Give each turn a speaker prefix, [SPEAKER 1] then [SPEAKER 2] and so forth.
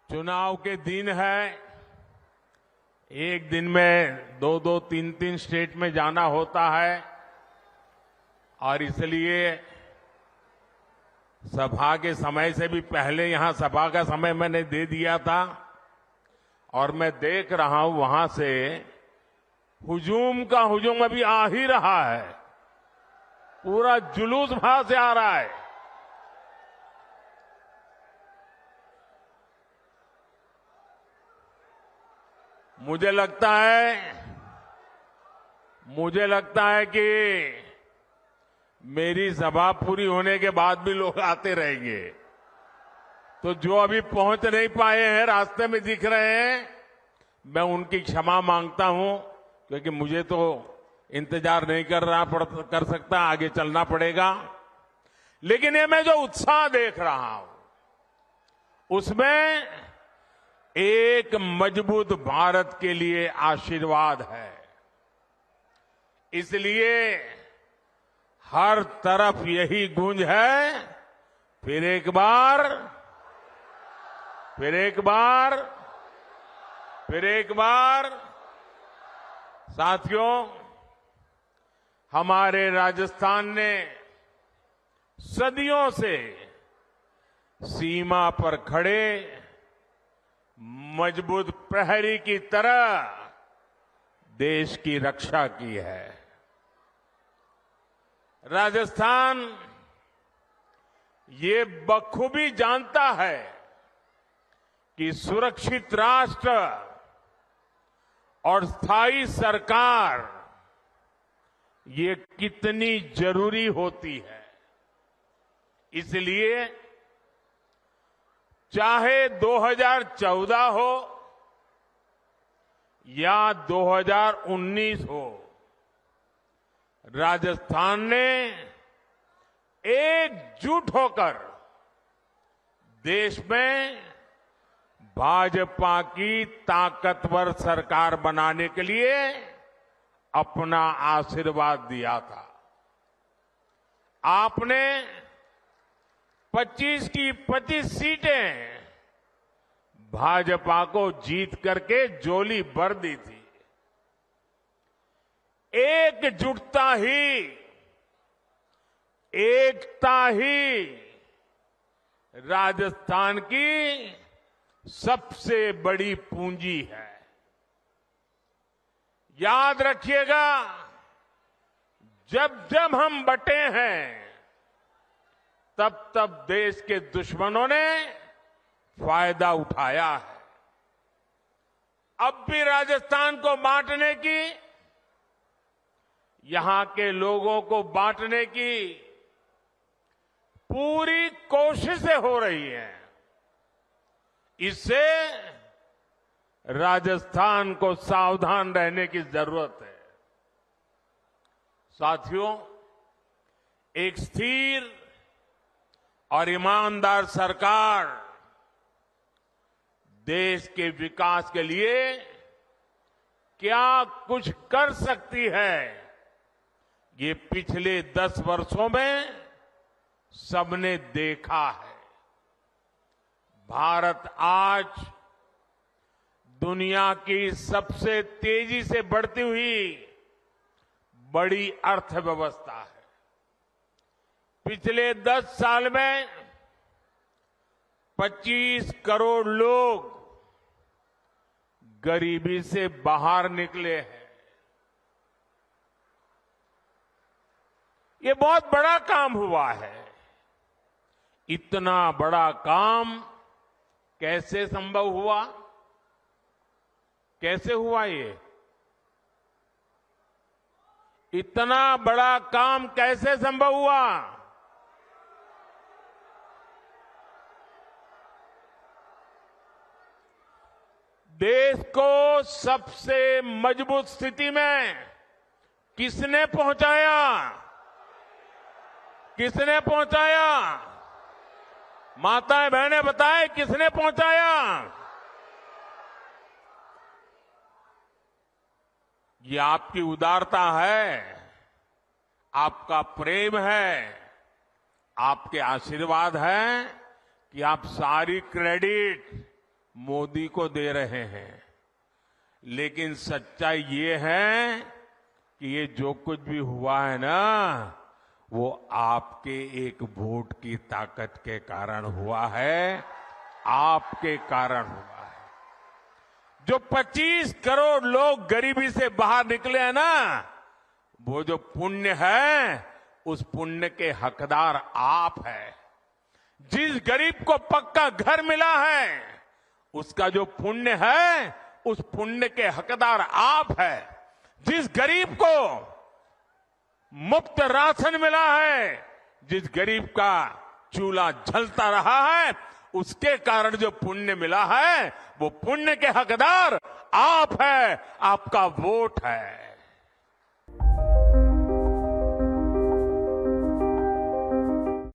[SPEAKER 1] चुनाव के दिन है। एक दिन में दो दो तीन तीन स्टेट में जाना होता है और इसलिए सभा के समय से भी पहले यहां सभा का समय मैंने दे दिया था और मैं देख रहा हूं वहां से हुजूम का हुजूम अभी आ ही रहा है। पूरा जुलूस वहां से आ रहा है। मुझे लगता है कि मेरी सभा पूरी होने के बाद भी लोग आते रहेंगे। तो जो अभी पहुंच नहीं पाए हैं, रास्ते में दिख रहे हैं, मैं उनकी क्षमा मांगता हूं, क्योंकि मुझे तो इंतजार नहीं कर सकता, आगे चलना पड़ेगा। लेकिन ये मैं जो उत्साह देख रहा हूं उसमें एक मजबूत भारत के लिए आशीर्वाद है। इसलिए हर तरफ यही गूंज है, फिर एक बार। साथियों, हमारे राजस्थान ने सदियों से सीमा पर खड़े मजबूत प्रहरी की तरह देश की रक्षा की है। राजस्थान ये बखूबी जानता है कि सुरक्षित राष्ट्र और स्थायी सरकार ये कितनी जरूरी होती है। इसलिए चाहे 2014 हो या 2019 हो, राजस्थान ने एकजुट होकर देश में भाजपा की ताकतवर सरकार बनाने के लिए अपना आशीर्वाद दिया था। आपने 25 की 25 सीटें भाजपा को जीत करके झोली भर दी थी। एकजुटता ही, एकता ही राजस्थान की सबसे बड़ी पूंजी है। याद रखिएगा, जब जब हम बंटे हैं तब तब देश के दुश्मनों ने फायदा उठाया है। अब भी राजस्थान को बांटने की, यहां के लोगों को बांटने की पूरी कोशिशें हो रही हैं। इससे राजस्थान को सावधान रहने की जरूरत है। साथियों, एक स्थिर और ईमानदार सरकार देश के विकास के लिए क्या कुछ कर सकती है, ये पिछले 10 वर्षों में सबने देखा है। भारत आज दुनिया की सबसे तेजी से बढ़ती हुई बड़ी अर्थव्यवस्था है। पिछले 10 साल में 25 करोड़ लोग गरीबी से बाहर निकले हैं। ये बहुत बड़ा काम हुआ है। इतना बड़ा काम कैसे संभव हुआ? कैसे हुआ ये? इतना बड़ा काम कैसे संभव हुआ? देश को सबसे मजबूत स्थिति में किसने पहुंचाया? किसने पहुंचाया? माताएं बहनें बताएं, किसने पहुंचाया? ये आपकी उदारता है, आपका प्रेम है, आपके आशीर्वाद है कि आप सारी क्रेडिट मोदी को दे रहे हैं, लेकिन सच्चाई ये है कि ये जो कुछ भी हुआ है ना, वो आपके एक वोट की ताकत के कारण हुआ है, आपके कारण हुआ है। जो 25 करोड़ लोग गरीबी से बाहर निकले हैं ना, वो जो पुण्य है, उस पुण्य के हकदार आप हैं। जिस गरीब को पक्का घर मिला है, उसका जो पुण्य है, उस पुण्य के हकदार आप हैं। जिस गरीब को मुफ्त राशन मिला है, जिस गरीब का चूल्हा जलता रहा है, उसके कारण जो पुण्य मिला है, वो पुण्य के हकदार आप है, आपका वोट है।